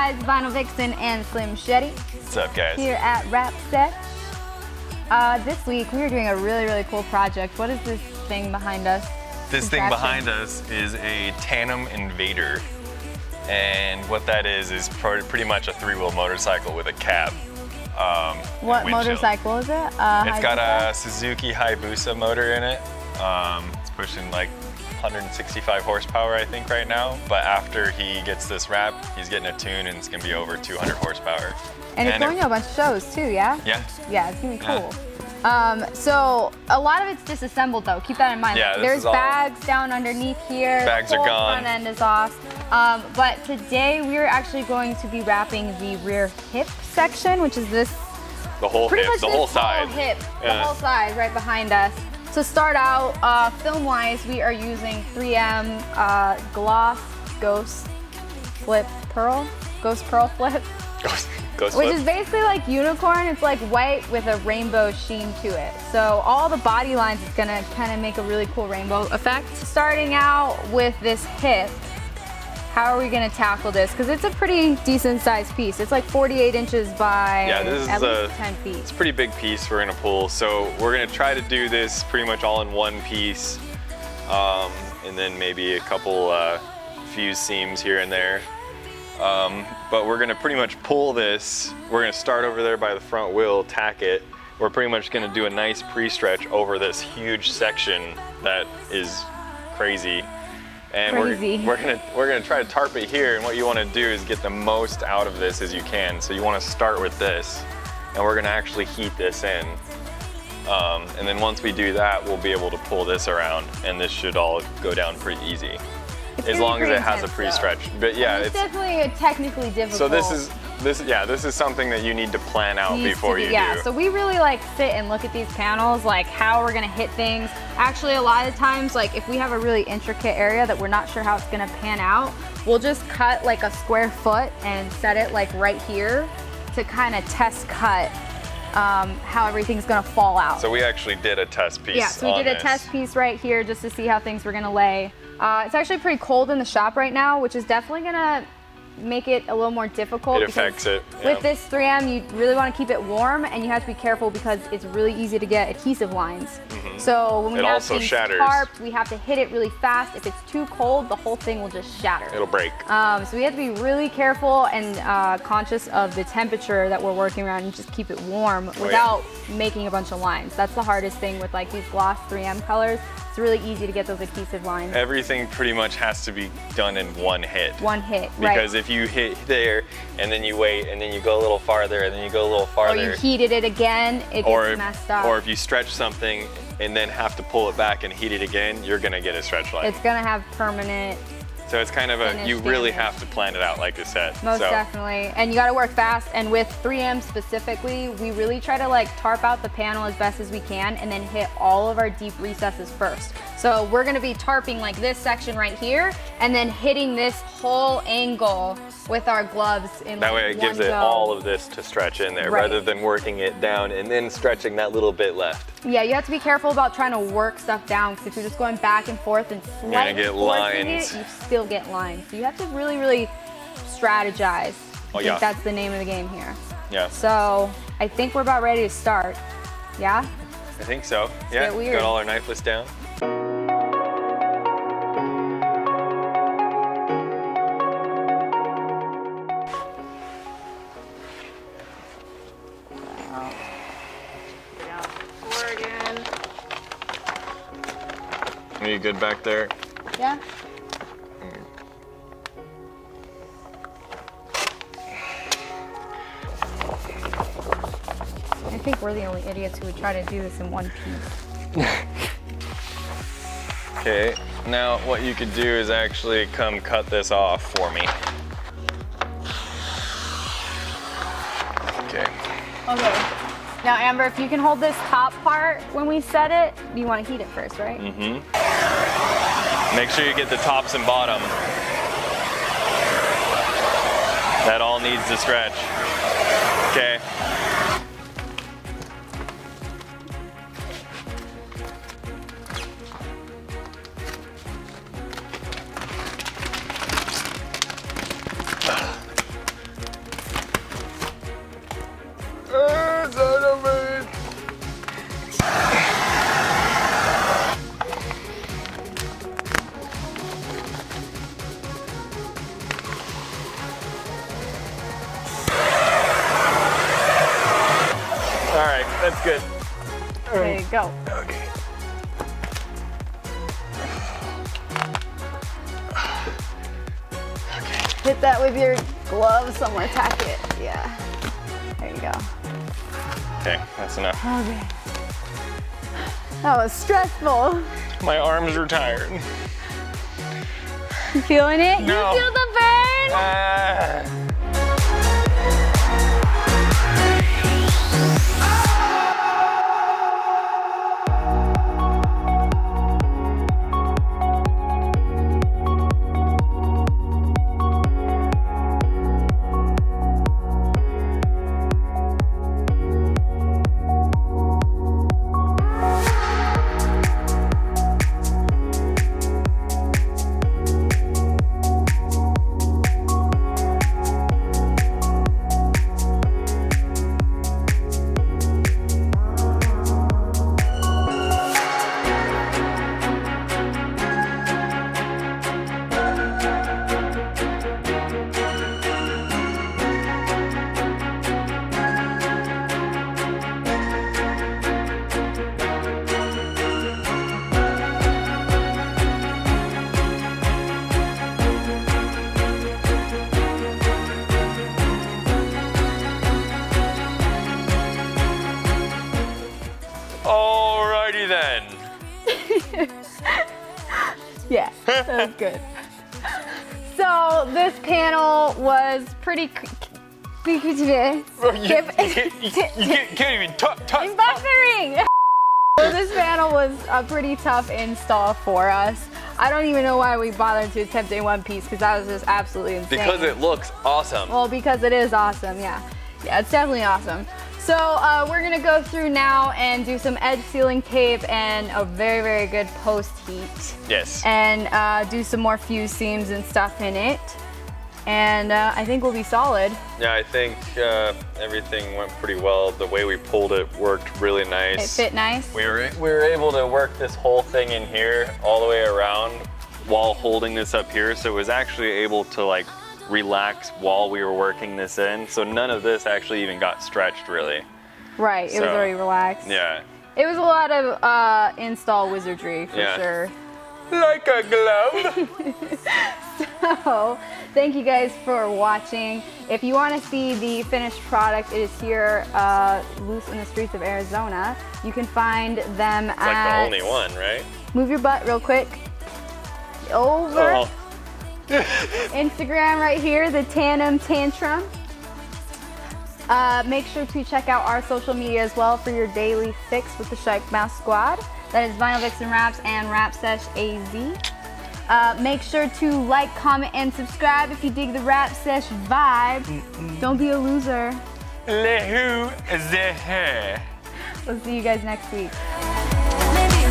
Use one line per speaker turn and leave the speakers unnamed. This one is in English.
guys, Vinyl Vixen and Slim Shetty.
What's up, guys?
Here at Wrapsesh. This week we are doing a really cool project. What is this thing behind us?
This thing behind us is a Tanom Invader. And what that is pretty much a three-wheel motorcycle with a cab.
What motorcycle is it?
It's got a Suzuki Hayabusa motor in it. It's pushing like 165 horsepower, I think, right now. But after he gets this wrap, he's getting a tune and it's gonna be over 200 horsepower.
And it's going to a bunch of shows too, yeah?
Yeah.
Yeah, it's gonna be cool. So a lot of it's disassembled though, keep that in mind.
Yeah,
There's bags down underneath here.
Bags are
the whole
gone.
Front end is off. But today we're actually going to be wrapping the rear hip section, which is this.
The whole hip, the whole side.
The whole side right behind us. To start out, film-wise, we are using 3M Gloss Ghost Pearl Flip.
Ghost
Which
flip.
is basically like unicorn. It's like white with a rainbow sheen to it. So all the body lines is gonna kind of make a really cool rainbow effect. Starting out with this hip, how are we gonna tackle this? Because it's a pretty decent sized piece. It's like 48 inches by at least 10 feet.
It's a pretty big piece we're gonna pull. So we're gonna try to do this pretty much all in one piece. And then maybe a couple fuse seams here and there. But we're gonna pretty much pull this. We're gonna start over there by the front wheel, tack it. We're pretty much gonna do a nice pre-stretch over this huge section that is crazy. And we're gonna try to tarp it here, and what you wanna do is get the most out of this as you can. So you wanna start with this, and we're gonna actually heat this in. And then once we do that, we'll be able to pull this around, and this should all go down pretty easy. As long as it has a pre-stretch. But yeah,
it's definitely technically difficult.
So this is something that you need to plan out before you do.
Yeah, so we really like sit and look at these panels, like how we're gonna hit things. Actually, a lot of times, like if we have a really intricate area that we're not sure how it's gonna pan out, we'll just cut like a square foot and set it like right here to kind of test cut how everything's gonna fall out.
So we actually did a test piece.
Yeah, so we did a test piece right here just to see how things were gonna lay. It's actually pretty cold in the shop right now, which is definitely gonna make it a little more difficult.
It affects it.
With this 3M, you really want to keep it warm, and you have to be careful because it's really easy to get adhesive lines. So when we have things tarped, we have to hit it really fast. If it's too cold, the whole thing will just shatter.
It'll break.
So we have to be really careful and conscious of the temperature that we're working around and just keep it warm without making a bunch of lines. That's the hardest thing with like these gloss 3M colors. It's really easy to get those adhesive lines.
Everything pretty much has to be done in one hit.
One hit, right.
Because if you hit there and then you wait and then you go a little farther and then you go a little farther.
Or you heated it again, it gets messed up.
Or if you stretch something and then have to pull it back and heat it again, you're gonna get a stretch line.
It's gonna have permanent.
So it's kind of you really have to plan it out like I said.
Most definitely, and you gotta work fast, and with 3M specifically, we really try to like tarp out the panel as best as we can and then hit all of our deep recesses first. So we're gonna be tarping like this section right here and then hitting this whole angle with our gloves in
that way it gives it all of this to stretch in there rather than working it down and then stretching that little bit left.
Yeah, you have to be careful about trying to work stuff down because if you're just going back and forth and slightly forcing it, you still get lines. So you have to really strategize. I think that's the name of the game here.
Yeah.
So I think we're about ready to start. Yeah?
I think so.
Yeah,
got all our knife lists down. Are you good back there?
Yeah. I think we're the only idiots who would try to do this in one piece.
Okay, now what you could do is actually come cut this off for me. Okay.
Okay. Now, Amber, if you can hold this top part when we set it, you want to heat it first, right?
Make sure you get the tops and bottom. That all needs to stretch. Okay. that's good.
There you go.
Okay.
Hit that with your glove somewhere, tack it. Yeah. There you go.
Okay, that's enough.
Okay. That was stressful.
My arms are tired.
You feeling it?
No.
You feel the burn?
Alrighty then.
Yeah, that was good. So this panel was pretty.
You can't even talk.
Buffering. So this panel was a pretty tough install for us. I don't even know why we bothered to attempt it in one piece because that was just absolutely insane.
Because it looks awesome.
Well, because it is awesome, yeah. Yeah, it's definitely awesome. So we're gonna go through now and do some edge sealing tape and a very, very good post heat.
Yes.
And do some more fuse seams and stuff in it. And I think we'll be solid.
Yeah, I think everything went pretty well. The way we pulled it worked really nice.
It fit nice.
We were able to work this whole thing in here all the way around while holding this up here, so it was actually able to like relax while we were working this in. So none of this actually even got stretched really.
Right, it was already relaxed.
Yeah.
It was a lot of install wizardry for sure.
Like a glove.
So, thank you guys for watching. If you want to see the finished product, it is here loose in the streets of Arizona. You can find them
It's like the only one, right?
Move your butt real quick. Over.
Oh.
Instagram right here, the Tanom Tantrum. Make sure to check out our social media as well for your daily fix with the Shike Mouse Squad. That is Vinyl Vixen Wraps and Wrapsesh AZ. Make sure to like, comment, and subscribe if you dig the Wrapsesh vibe. Don't be a loser.
Le who the hair.
We'll see you guys next week.
Maybe